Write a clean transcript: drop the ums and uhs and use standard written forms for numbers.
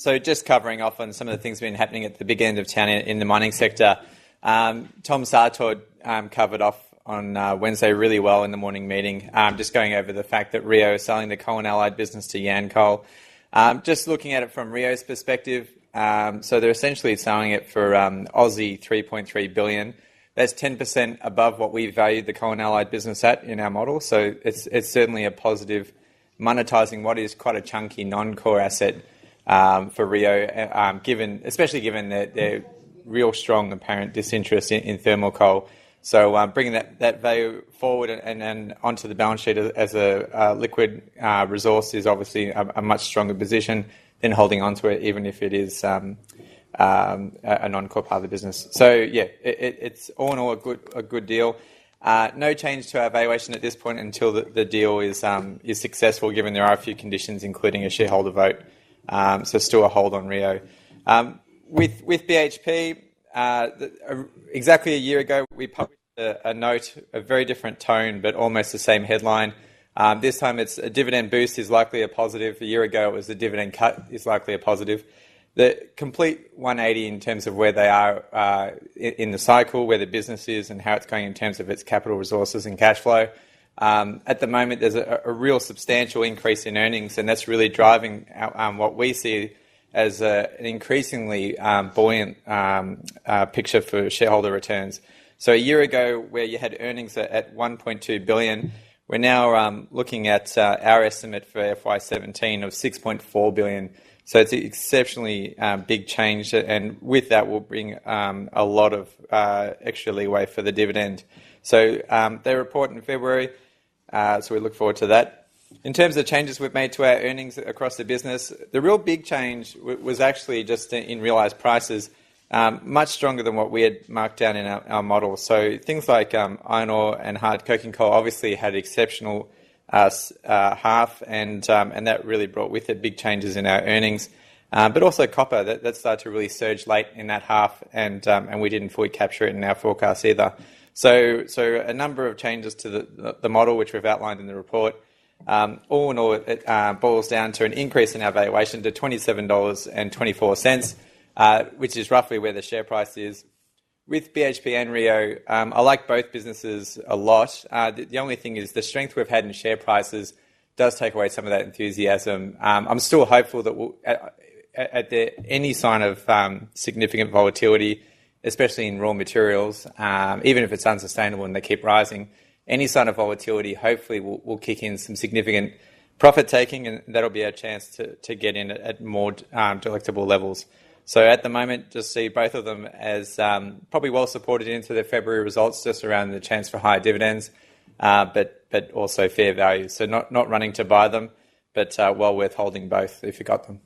So just covering off on some of the things that have been happening at the big end of town in the mining sector. Tom Sartor covered off on Wednesday really well in the morning meeting, just going over the fact that Rio is selling the coal and allied business to Yancoal. Just looking at it from Rio's perspective, so they're essentially selling it for Aussie 3.3 billion. That's 10% above what we valued the coal and allied business at in our model. So it's certainly a positive, monetising what is quite a chunky non-core asset for Rio, especially given their real strong apparent disinterest in thermal coal. So bringing that value forward and onto the balance sheet as a liquid resource is obviously a much stronger position than holding onto it, even if it is a non-core part of the business. So yeah, it's all in all a good deal. No change to our valuation at this point until the deal is successful, given there are a few conditions, including a shareholder vote. So still a hold on Rio. With BHP, exactly a year ago, we published a note, a very different tone, but almost the same headline. This time it's a dividend boost is likely a positive. A year ago it was a dividend cut is likely a positive. The complete 180 in terms of where they are in the cycle, where the business is and how it's going in terms of its capital resources and cash flow. At the moment, there's a real substantial increase in earnings, and that's really driving what we see as an increasingly buoyant picture for shareholder returns. So a year ago, where you had earnings at 1.2 billion, we're now looking at our estimate for FY17 of 6.4 billion. So it's an exceptionally big change, and with that will bring a lot of extra leeway for the dividend. So they report in February, so we look forward to that. In terms of changes we've made to our earnings across the business, the real big change was actually just in realised prices, much stronger than what we had marked down in our model. So things like iron ore and hard coking coal obviously had exceptional half, and that really brought with it big changes in our earnings. But also copper, that started to really surge late in that half, and we didn't fully capture it in our forecast either. So a number of changes to the model, which we've outlined in the report. All in all, it boils down to an increase in our valuation to $27.24, which is roughly where the share price is. With BHP and Rio, I like both businesses a lot. The only thing is the strength we've had in share prices does take away some of that enthusiasm. I'm still hopeful that at any sign of significant volatility, especially in raw materials, even if it's unsustainable and they keep rising, any sign of volatility hopefully will kick in some significant profit taking, and that'll be a chance to get in at more delectable levels. So at the moment, just see both of them as probably well supported into their February results, just around the chance for higher dividends, but also fair value. So not running to buy them, but well worth holding both if you got them.